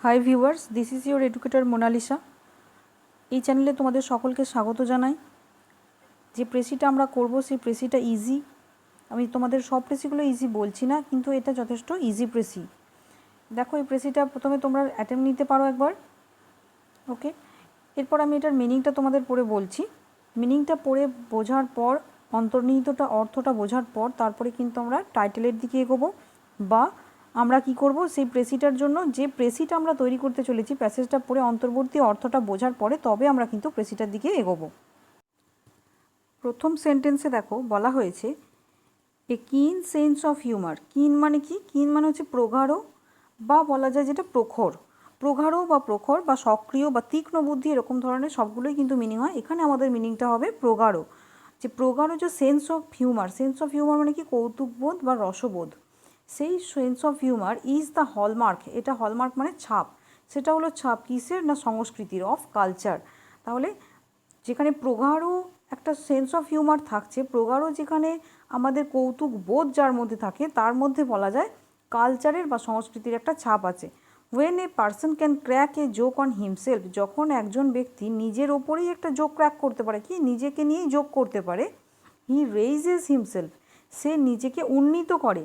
High viewers, this is your educator Monalisa. এই চ্যানেলে তোমাদের সকলকে স্বাগত জানাই। যে প্রেসিটা আমরা করব সেই প্রেসিটা ইজি। আমি তোমাদের সব প্রেসিগুলো ইজি বলছি না, কিন্তু এটা যথেষ্ট ইজি প্রেসি। দেখো, এই প্রেসিটা প্রথমে তোমরা অ্যাটেম্প নিতে পারো একবার। ওকে, এরপর আমি এটার মিনিংটা তোমাদের পড়ে বলছি। মিনিংটা পড়ে বোঝার পর, অন্তর্নিহিতটা অর্থটা বোঝার পর তারপরে কিন্তু আমরা টাইটেলের দিকে এগোবো, বা আমরা কি করব, সেই প্রেসিটার জন্য যে প্রেসিটা আমরা তৈরি করতে চলেছি, প্যাসেজটা পড়ে অন্তর্বর্তী অর্থটা বোঝার পরে তবে আমরা কিন্তু প্রেসিটার দিকে এগোবো। প্রথম সেন্টেন্সে দেখো বলা হয়েছে এ কিন সেন্স অফ হিউমার। কিন মানে কি? কিন মানে হচ্ছে প্রগাঢ়, বা বলা যায় যেটা প্রখর। প্রগাঢ় বা প্রখর বা সক্রিয় বা তীক্ষ্ণ বুদ্ধি, এরকম ধরনের সবগুলোই কিন্তু মিনিং হয়। এখানে আমাদের মিনিংটা হবে প্রগাঢ়। যে প্রগাঢ় যে sense of humour, sense of humour মানে কি? কৌতুকবোধ বা রসবোধ। সেই sense of humour is the hallmark. এটা হলমার্ক মানে ছাপ। সেটা হলো ছাপ কিসের? না সংস্কৃতির, অফ কালচার। তাহলে যেখানে প্রগাঢ় একটা সেন্স অফ হিউমার থাকছে, প্রগাঢ় যেখানে আমাদের কৌতুক বোধ যার মধ্যে থাকে, তার মধ্যে বলা যায় কালচারের বা সংস্কৃতির একটা ছাপ আছে। When a person can crack a joke on himself, যখন একজন ব্যক্তি নিজের ওপরেই একটা জোক ক্র্যাক করতে পারে, কি নিজেকে নিয়েই জোক করতে পারে, হি রেইজেস হিমসেলফ, সে নিজেকে উন্নীত করে,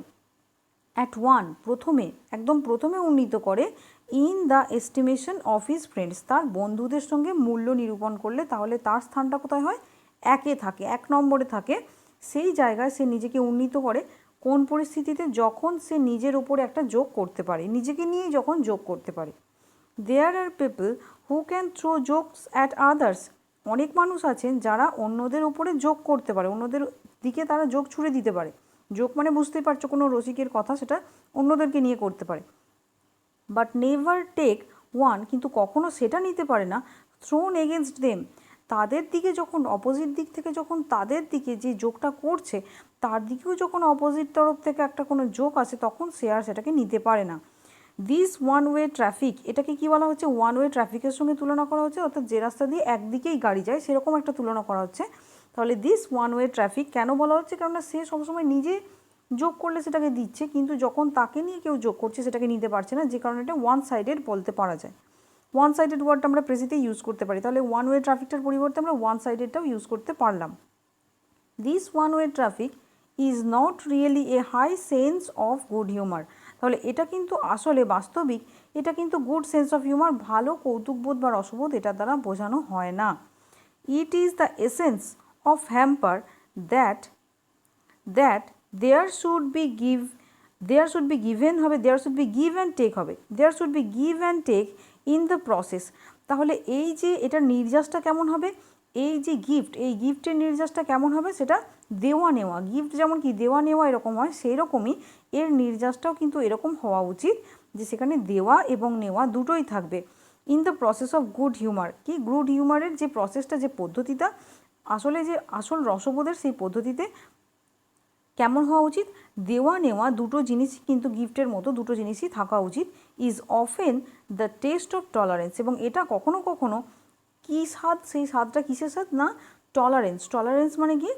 অ্যাট ওয়ান, প্রথমে, একদম প্রথমে উন্নীত করে, in the estimation of his friends, তার বন্ধুদের সঙ্গে মূল্য নিরূপণ করলে তাহলে তার স্থানটা কোথায় হয়? একে থাকে, এক নম্বরে থাকে। সেই জায়গায় সে নিজেকে উন্নীত করে কোন পরিস্থিতিতে? যখন সে নিজের ওপরে একটা যোগ করতে পারে, নিজেকে নিয়েই যখন যোগ করতে পারে। There are people who can throw jokes at others, অনেক মানুষ আছেন যারা অন্যদের উপরে যোগ করতে পারে, অন্যদের দিকে তারা যোগ ছুড়ে দিতে পারে। যোগ মানে বুঝতেই পারছো, কোনো রসিকের কথা, সেটা অন্যদেরকে নিয়ে করতে পারে। বাট নেভার টেক ওয়ান, কিন্তু কখনো সেটা নিতে পারে না, থ্রোন এগেনস্ট দেম, তাদের দিকে যখন, অপোজিট দিক থেকে যখন তাদের দিকে যে যোগটা করছে তার দিকেও যখন অপোজিট তরফ থেকে একটা কোনো যোগ আসে, তখন সে আর সেটাকে নিতে পারে না। দিস ওয়ান ওয়ে ট্রাফিক, এটাকে কি বলা হচ্ছে? ওয়ান ওয়ে ট্রাফিকের সঙ্গে তুলনা করা হচ্ছে, অর্থাৎ যে রাস্তা দিয়ে একদিকেই গাড়ি যায় সেরকম একটা তুলনা করা হচ্ছে। তাহলে দিস ওয়ান ওয়ে ট্রাফিক কেন বলা হচ্ছে? কেননা সে সবসময় নিজে যোগ করলে সেটাকে দিচ্ছে, কিন্তু যখন তাকে নিয়ে কেউ যোগ করছে সেটাকে নিতে পারছে না, যে কারণে এটা ওয়ান সাইডেড বলতে পারা যায়। ওয়ান সাইডেড ওয়ার্ডটা আমরা প্রেসিতে ইউজ করতে পারি, তাহলে ওয়ান ওয়ে ট্রাফিকটার পরিবর্তে আমরা ওয়ান সাইডেডটাও ইউজ করতে পারলাম। This one way traffic is not really a high sense of good humour, তাহলে এটা কিন্তু আসলে বাস্তবিক এটা কিন্তু গুড সেন্স অফ হিউমার, ভালো কৌতুকবোধ বা রসবোধ, এটার দ্বারা বোঝানো হয় না। It is the essence of hamper that that there should be give, there should be given হবে, there should be give and take হবে, there should be give and take in the process. তাহলে এই যে এটার নির্যাসটা কেমন হবে? এই যে গিফট, এই গিফটের নির্যাসটা কেমন হবে? সেটা দেওয়া নেওয়া। গিফট যেমন কি দেওয়া নেওয়া এরকম হয়, সেই রকমই এর নির্যাসটাও কিন্তু এরকম হওয়া উচিত, যে সেখানে দেওয়া এবং নেওয়া দুটোই থাকবে। In the process of good humour, কি গুড হিউমারের যে প্রসেসটা, যে পদ্ধতিটা, আসলে যে আসল রসবোধের সেই পদ্ধতিতে কেমন হওয়া উচিত? দেওয়া নেওয়া দুটো জিনিসই কিন্তু গিফটের মতো দুটো জিনিসই থাকা উচিত। Is often the test of tolerance, এবং এটা কখনো কখনো কী স্বাদ? সেই স্বাদটা কিসের স্বাদ? না টলারেন্স। টলারেন্স মানে কি?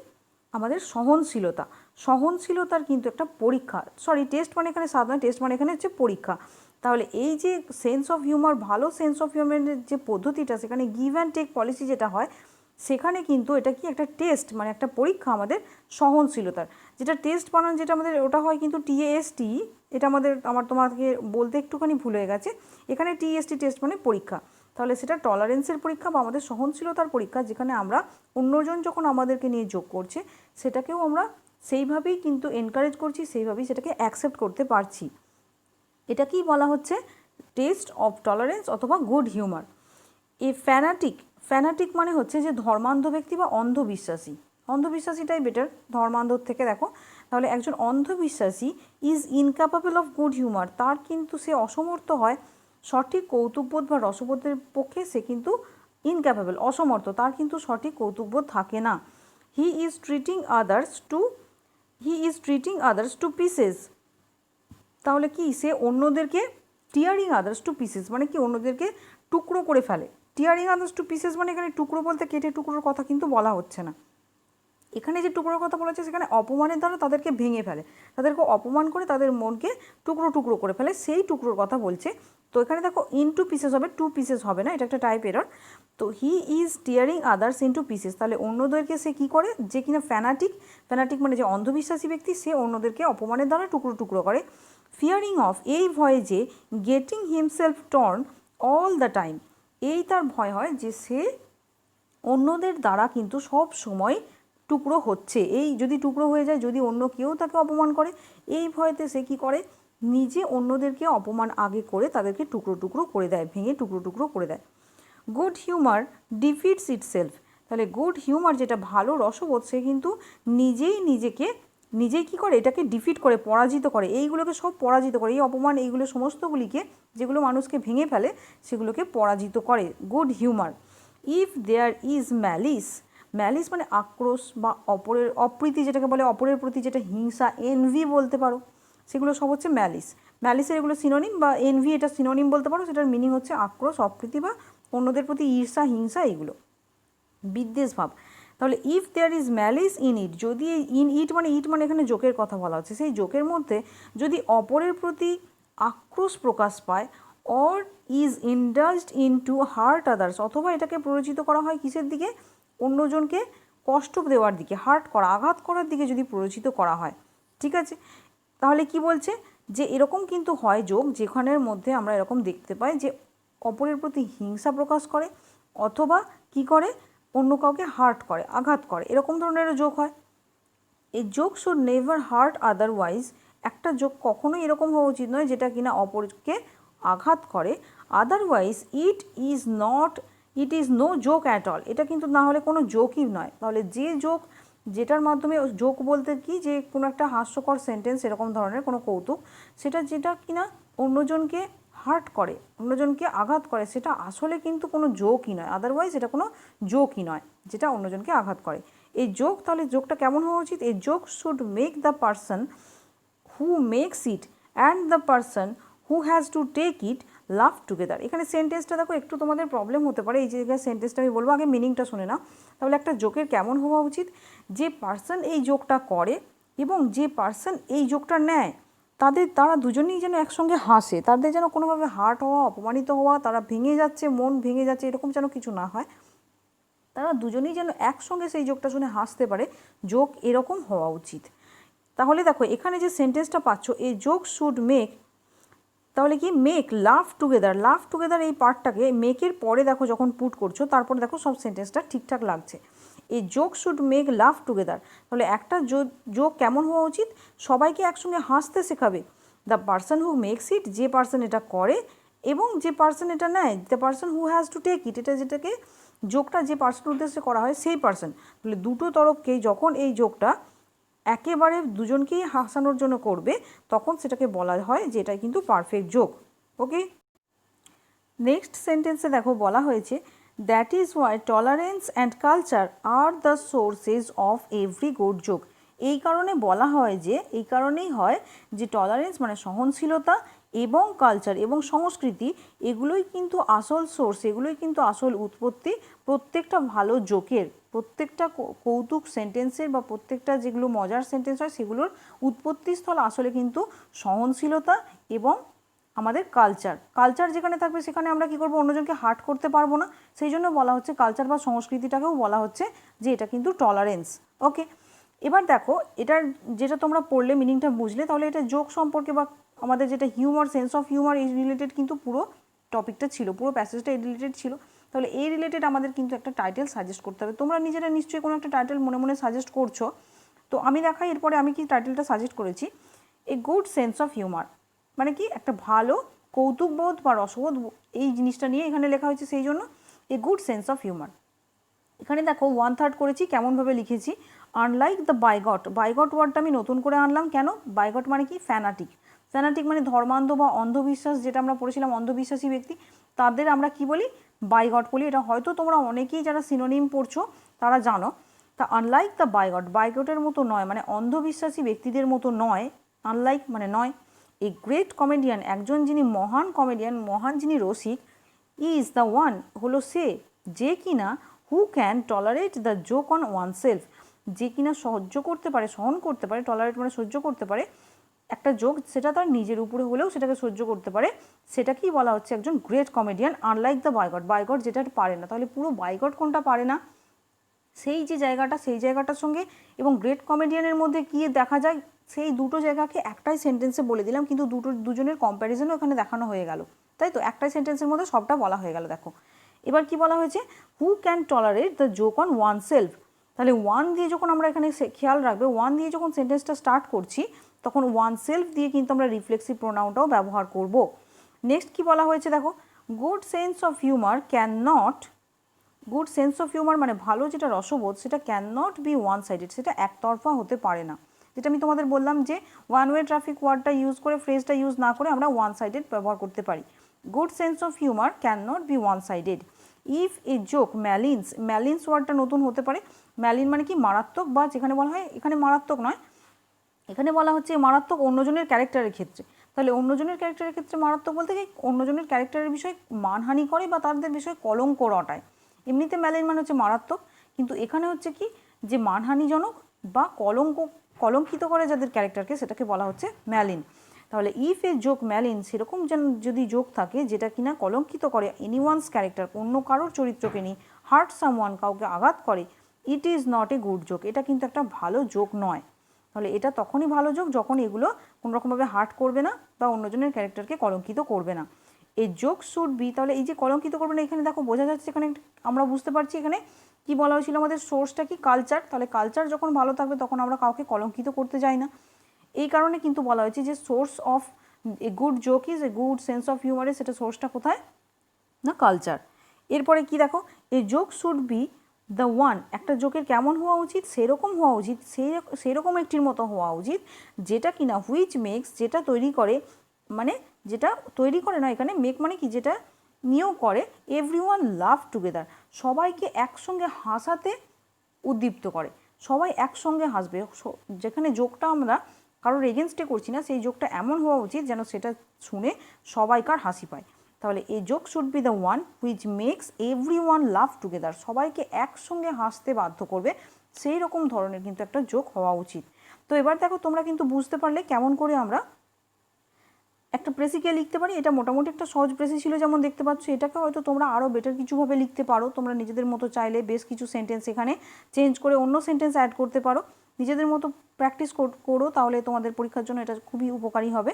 আমাদের সহনশীলতা। সহনশীলতার কিন্তু একটা পরীক্ষা, সরি টেস্ট মানে এখানে স্বাদ নয়, টেস্ট মানে এখানে হচ্ছে পরীক্ষা। তাহলে এই যে সেন্স অফ হিউমার, ভালো সেন্স অফ হিউমারের যে পদ্ধতিটা, সেখানে গিভ অ্যান্ড টেক পলিসি যেটা হয়, সেখানে কিন্তু এটা কি একটা টেস্ট, মানে একটা পরীক্ষা আমাদের সহনশীলতার। যেটা টেস্ট বানান যেটা আমাদের, ওটা হয় কিন্তু TAST, এটা আমার তোমাকে বলতে একটুখানি ভুল হয়ে গেছে। এখানে TST, টেস্ট মানে পরীক্ষা। তাহলে সেটা টলারেন্সের পরীক্ষা বা আমাদের সহনশীলতার পরীক্ষা, যেখানে আমরা অন্যজন যখন আমাদেরকে নিয়ে যোগ করছে সেটাকেও আমরা সেইভাবেই কিন্তু এনকারেজ করছি, সেইভাবেই সেটাকে অ্যাকসেপ্ট করতে পারছি। এটাকেই বলা হচ্ছে টেস্ট অফ টলারেন্স অথবা গুড হিউমার। এ ফ্যানাটিক, ফ্যানাটিক মানে হচ্ছে যে ধর্মান্ধ ব্যক্তি বা অন্ধবিশ্বাসী। অন্ধবিশ্বাসীটাই বেটার ধর্মান্ধর থেকে। দেখো, তাহলে একজন অন্ধবিশ্বাসী ইজ ইনক্যাপাবল অফ গুড হিউমার, তার কিন্তু সে অসমর্থ হয় সঠিক কৌতুকবোধ বা রসবোধের পক্ষে, সে কিন্তু ইনক্যাপাবল, অসমর্থ, তার কিন্তু সঠিক কৌতুকবোধ থাকে না। He is treating others to, he is treating others to pieces, তাহলে কি? সে অন্যদেরকে, টিয়ারিং আদার্স টু পিসেস মানে কি? অন্যদেরকে টুকরো করে ফেলে। টিয়ারিং আদার্স টু পিসেস মানে এখানে টুকরো বলতে কেটে টুকরোর কথা কিন্তু বলা হচ্ছে না। এখানে যে টুকরোর কথা বলা হচ্ছে সেখানে অপমানের দ্বারা তাদেরকে ভেঙে ফেলে, তাদেরকে অপমান করে তাদের মনকে টুকরো টুকরো করে ফেলে, সেই টুকরোর কথা বলছে। তো এখানে দেখো ইনটু পিসেস হবে, 2 পিসেস হবে না, এটা একটা টাইপ এরর। তো he is tearing others into pieces, তাহলে অন্যদেরকে সে কী করে, যে কিনা ফ্যানাটিক মানে যে অন্ধবিশ্বাসী ব্যক্তি, সে অন্যদেরকে অপমানের দ্বারা টুকরো টুকরো করে। ফিয়ারিং অফ, এই ভয়ে যে, getting himself torn all the time, এই তার ভয় হয় যে সে অন্যদের দ্বারা কিন্তু সব সময় টুকরো হচ্ছে, এই যদি টুকরো হয়ে যায়, যদি অন্য কেউ তাকে অপমান করে, এই ভয়েতে সে কী করে, নিজে অন্যদেরকে অপমান আগে করে তাদেরকে টুকরো টুকরো করে দেয়, ভেঙে টুকরো টুকরো করে দেয়। গুড হিউমার ডিফিটস ইটসেলফ, তাহলে গুড হিউমার যেটা ভালো রসবোধ, সে কিন্তু নিজেই কী করে, এটাকে ডিফিট করে, পরাজিত করে, এইগুলোকে সব পরাজিত করে, এই অপমান এইগুলো সমস্তগুলিকে, যেগুলো মানুষকে ভেঙে ফেলে সেগুলোকে পরাজিত করে good humour. If there is malice, malice মানে আক্রোশ বা অপরের অপ্রীতি, যেটাকে বলে অপরের প্রতি যেটা হিংসা, এনভি বলতে পারো, সেগুলো সব হচ্ছে ম্যালিস। ম্যালিসের এগুলো সিনোনিম, বা এনভি এটা সিনোনিম বলতে পারো, সেটার মিনিং হচ্ছে আক্রোশ, অপ্রীতি বা অন্যদের প্রতি ঈর্ষা, হিংসা, এইগুলো বিদ্বেষ ভাব। তাহলে if there is malice in it, যদি এই ইট মানে এখানে জোকের কথা বলা হচ্ছে, সেই জোকের মধ্যে যদি অপরের প্রতি আক্রোশ প্রকাশ পায়, or is indulged in to hurt others, অথবা এটাকে প্ররোচিত করা হয় কিসের দিকে, অন্যজনকে কষ্ট দেওয়ার দিকে, হার্ট করা, আঘাত করার দিকে যদি প্ররোচিত করা হয়, ঠিক আছে। তাহলে কি বলছে, যে এরকম কিন্তু হয় যোগ, যেখানের মধ্যে আমরা এরকম দেখতে পাই যে অপরের প্রতি হিংসা প্রকাশ করে, অথবা কি করে, অন্য কাউকে হার্ট করে, আঘাত করে, এরকম ধরনেরও যোগ হয়। এই যোগ শুড নেভার হার্ট আদারওয়াইজ, একটা যোগ কখনোই এরকম হওয়া উচিত নয় যেটা কিনা অপরকে আঘাত করে, otherwise it is no joke at all, এটা কিন্তু না হলে কোনো জোকই নয়। তাহলে যে জোক, যেটার মাধ্যমে, জোক বলতে কি, যে কোনো একটা হাস্যকর সেন্টেন্স, এরকম ধরনের কোনো কৌতুক, যেটা কিনা অন্যজনকে হার্ট করে, অন্যজনকে আঘাত করে, সেটা আসলে কিন্তু কোনো জোকই নয়, আদারওয়াইজ এটা কোনো জোকই নয় যেটা অন্যজনকে আঘাত করে। এই জোক, তাহলে জোকটা কেমন হওয়া উচিত, এই joke should make the person who makes it and the person who has to take it laugh together. এখানে সেন্টেন্সটা দেখো একটু তোমাদের প্রবলেম হতে পারে, এই জায়গায় সেন্টেন্সটা আমি বলবো, আগে মিনিংটা শুনে নাও। তাহলে একটা জোকের কেমন হওয়া উচিত, যে পার্সন এই জোকটা করে এবং যে পার্সন এই জোকটা নেয়, তারা দুজনেই যেন একসঙ্গে হাসে, তাদের যেন কোনোভাবে হার্ট হওয়া, অপমানিত হওয়া, তারা ভেঙে যাচ্ছে, মন ভেঙে যাচ্ছে, এরকম যেন কিছু না হয়, তারা দুজনেই যেন একসঙ্গে সেই জোকটা শুনে হাসতে পারে, জোক এরকম হওয়া উচিত। তাহলে দেখো এখানে যে সেন্টেন্সটা পাচ্ছ, এই জোক শুড মেক, তাহলে কি, মেক লাভ টুগেদার এই পার্টটাকে মেকের পরে দেখো যখন পুট করছো, তারপরে দেখো সব সেন্টেন্সটা ঠিকঠাক লাগছে। এই joke should make love together, তাহলে একটা জোক কেমন হওয়া উচিত, সবাইকে একসঙ্গে হাসতে শেখাবে। The person who makes it, যে পার্সন এটা করে, এবং যে পার্সন এটা নেয়, the person who has to take it, এটা যেটাকে জোকটা যে পার্সনের উদ্দেশ্যে করা হয় সেই পার্সন। তাহলে দুটো তরফকেই যখন এই জোকটা একেবারে দুজনকেই হাসানোর জন্য করবে, তখন সেটাকে বলা হয় যে এটা কিন্তু পারফেক্ট জোক। ওকে, নেক্সট সেন্টেন্সে দেখো বলা হয়েছে, that is Y tolerance and culture are the sources of every good joke. এই কারণে বলা হয় যে, এই কারণেই হয় যে টলারেন্স মানে সহনশীলতা, এবং কালচার এবং সংস্কৃতি, এগুলোই কিন্তু আসল সোর্স, এগুলোই কিন্তু আসল উৎপত্তি প্রত্যেকটা ভালো জোকের, প্রত্যেকটা কৌতুক সেন্টেন্সের, বা প্রত্যেকটা যেগুলো মজার সেন্টেন্স হয় সেগুলোর উৎপত্তিস্থল আসলে কিন্তু সহনশীলতা এবং আমাদের কালচার যেখানে থাকবে সেখানে আমরা কী করবো, অন্যজনকে হার্ট করতে পারবো না, সেই জন্য বলা হচ্ছে কালচার বা সংস্কৃতিটাকেও বলা হচ্ছে যে এটা কিন্তু টলারেন্স। ওকে, এবার দেখো এটার যেটা তোমরা পড়লে মিনিংটা বুঝলে, তাহলে এটা জোক সম্পর্কে বা আমাদের যেটা হিউমার, সেন্স অফ হিউমার, এই রিলেটেড কিন্তু পুরো টপিকটা ছিল, পুরো প্যাসেজটা এই রিলেটেড ছিল। তাহলে এই রিলেটেড আমাদের কিন্তু একটা টাইটেল সাজেস্ট করতে হবে। তোমরা নিজেরা নিশ্চয়ই কোনো একটা টাইটেল মনে মনে সাজেস্ট করছো, তো আমি দেখাই এরপরে আমি কি টাইটেলটা সাজেস্ট করেছি। এ গুড সেন্স অফ হিউমার মানে কি, একটা ভালো কৌতুকবোধ বা রসবোধ, এই জিনিসটা নিয়ে এখানে লেখা হয়েছে, সেই জন্য এ গুড সেন্স অফ হিউমার। এখানে দেখো 1/3 করেছি, কেমনভাবে লিখেছি, আনলাইক দ্য বাইগট ওয়ার্ডটা আমি নতুন করে আনলাম, কেন, বাইগট মানে কি, ফ্যানাটিক মানে ধর্মান্ধ বা অন্ধবিশ্বাস, যেটা আমরা পড়েছিলাম অন্ধবিশ্বাসী ব্যক্তি, তাদের আমরা কি বলি, বাইগট বলি। এটা হয়তো তোমরা অনেকেই যারা সিনোনিম পড়ছো তারা জানো। তা আনলাইক দ্য বাইগটের মতো নয়, মানে অন্ধবিশ্বাসী ব্যক্তিদের মতো নয়, আনলাইক মানে নয়। এ গ্রেট কমেডিয়ান, একজন যিনি মহান কমেডিয়ান, মহান যিনি রসিক, ইজ দ্য ওয়ান, হলো সে যে কিনা who can tolerate the joke on oneself, যে কিনা সহ্য করতে পারে, সহন করতে পারে, টলারেট মানে সহ্য করতে পারে একটা জোক, সেটা তার নিজের উপরে হলেও সেটাকে সহ্য করতে পারে, সেটাকেই বলা হচ্ছে একজন গ্রেট কমেডিয়ান, আনলাইক দ্য বাইগট। বাইগট যেটা পারে না, তাহলে পুরো বাইগট কোনটা পারে না, সেই যে জায়গাটা, সেই জায়গাটার সঙ্গে এবং গ্রেট কমেডিয়ানের মধ্যে কি দেখা যায়, সেই দুটো জায়গাকে একটাই সেন্টেন্সে বলে দিলাম, কিন্তু দুজনের কম্প্যারিজনও এখানে দেখানো হয়ে গেল, তাই তো? একটাই সেন্টেন্সের মধ্যে সবটা বলা হয়ে গেল। দেখো এবার কি বলা হয়েছে, who can tolerate the joke on one self. তাহলে ওয়ান দিয়ে যখন আমরা এখানে খেয়াল রাখবে, ওয়ান দিয়ে যখন সেন্টেন্সটা স্টার্ট করছি তখন ওয়ান সেলফ দিয়ে কিন্তু আমরা রিফ্লেক্সিভ প্রোনাউনটাও ব্যবহার করব। নেক্সট কি বলা হয়েছে দেখো, good sense of humour can not, good sense of humour মানে ভালো যেটা রসবোধ, সেটা can not be one sided, সেটা একতরফা হতে পারে না। যেটা আমি তোমাদের বললাম যে ওয়ান ওয়ে ট্রাফিক ওয়ার্ডটা ইউজ করে, ফ্রেজটা ইউজ না করে আমরা ওয়ান সাইডেড ব্যবহার করতে পারি। Good sense of humour can not be one sided. If a joke maligns, maligns ওয়ার্ডটা নতুন হতে পারে, ম্যালিন মানে কি মারাত্মক, বা যেখানে বলা হয় এখানে মারাত্মক নয়, এখানে বলা হচ্ছে মারাত্মক অন্যজনের ক্যারেক্টারের ক্ষেত্রে। তাহলে অন্যজনের ক্যারেক্টারের ক্ষেত্রে মারাত্মক বলতে কি অন্যজনের ক্যারেক্টারের বিষয়ে মানহানি করে বা তাদের বিষয়ে কলঙ্ক রটায়। এমনিতে ম্যালিন মানে হচ্ছে মারাত্মক, কিন্তু এখানে হচ্ছে কি যে মানহানিজনক বা কলঙ্কিত করে যাদের ক্যারেক্টারকে, সেটাকে বলা হচ্ছে ম্যালিন। তাহলে ইফ এ জোক ম্যালিন, সেরকম যেন যদি জোক থাকে যেটা কিনা কলঙ্কিত করে এনিওয়ানস ক্যারেক্টার, অন্য কারোর চরিত্রকে নিয়ে, হার্ট সামওয়ান, কাউকে আঘাত করে, it is not a good joke, এটা কিন্তু একটা ভালো জোক নয়। তাহলে এটা তখনই ভালো জোক যখন এগুলো কোনোরকমভাবে হার্ট করবে না বা অন্যজনের ক্যারেক্টারকে কলঙ্কিত করবে না। এই জোক শুড বি, তাহলে এই যে কলঙ্কিত করবে না, এখানে দেখো বোঝা যাচ্ছে, এখানে আমরা বুঝতে পারছি এখানে কি বলা হয়েছিল, আমাদের সোর্সটা কি কালচার। তাহলে কালচার যখন ভালো থাকবে তখন আমরা কাউকে কলঙ্কিত করতে যাই না। এই কারণে কিন্তু বলা হয়েছে যে source of a good joke is a good sense of হিউমারে, সেটা সোর্সটা কোথায় না কালচার। এরপরে কি দেখো, a joke should be the one, একটা জোকের কেমন হওয়া উচিত, সেরকম হওয়া উচিত, সেরকম একটির মতো হওয়া উচিত যেটা কিনা হুইচ মেক্স, যেটা তৈরি করে, মানে যেটা তৈরি করে না, এখানে মেক মানে কি যেটা নিয়েও করে, এভরিওয়ান লাভ টুগেদার, সবাইকে একসঙ্গে হাসাতে উদ্দীপ্ত করে, সবাই একসঙ্গে হাসবে। যেখানে জোকটা আমরা কারোর এগেনস্টে করছি না, সেই জোকটা এমন হওয়া উচিত যেন সেটা শুনে সবাইকার হাসি পায়। তাহলে এই joke should be the one which makes everyone laugh together, সবাইকে একসঙ্গে হাসতে বাধ্য করবে, সেই রকম ধরনের কিন্তু একটা জোক হওয়া উচিত। তো এবার দেখো তোমরা কিন্তু বুঝতে পারলে কেমন করে আমরা একটা প্রেসিকে লিখতে পারি। এটা মোটামুটি একটা সহজ প্রেসি ছিল যেমন দেখতে পাচ্ছ, এটাকে হয়তো তোমরা আরও বেটার কিছুভাবে লিখতে পারো। তোমরা নিজেদের মতো চাইলে বেশ কিছু সেন্টেন্স এখানে চেঞ্জ করে অন্য সেন্টেন্স অ্যাড করতে পারো, নিজেদের মতো প্র্যাকটিস করো, তাহলে তোমাদের পরীক্ষার জন্য এটা খুবই উপকারী হবে।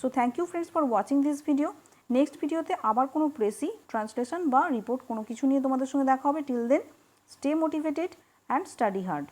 So thank you friends for watching this video. Next ভিডিওতে আবার কোনো প্রেসি, ট্রান্সলেশন বা রিপোর্ট কোনো কিছু নিয়ে তোমাদের সঙ্গে দেখা হবে। Till then stay motivated and study hard.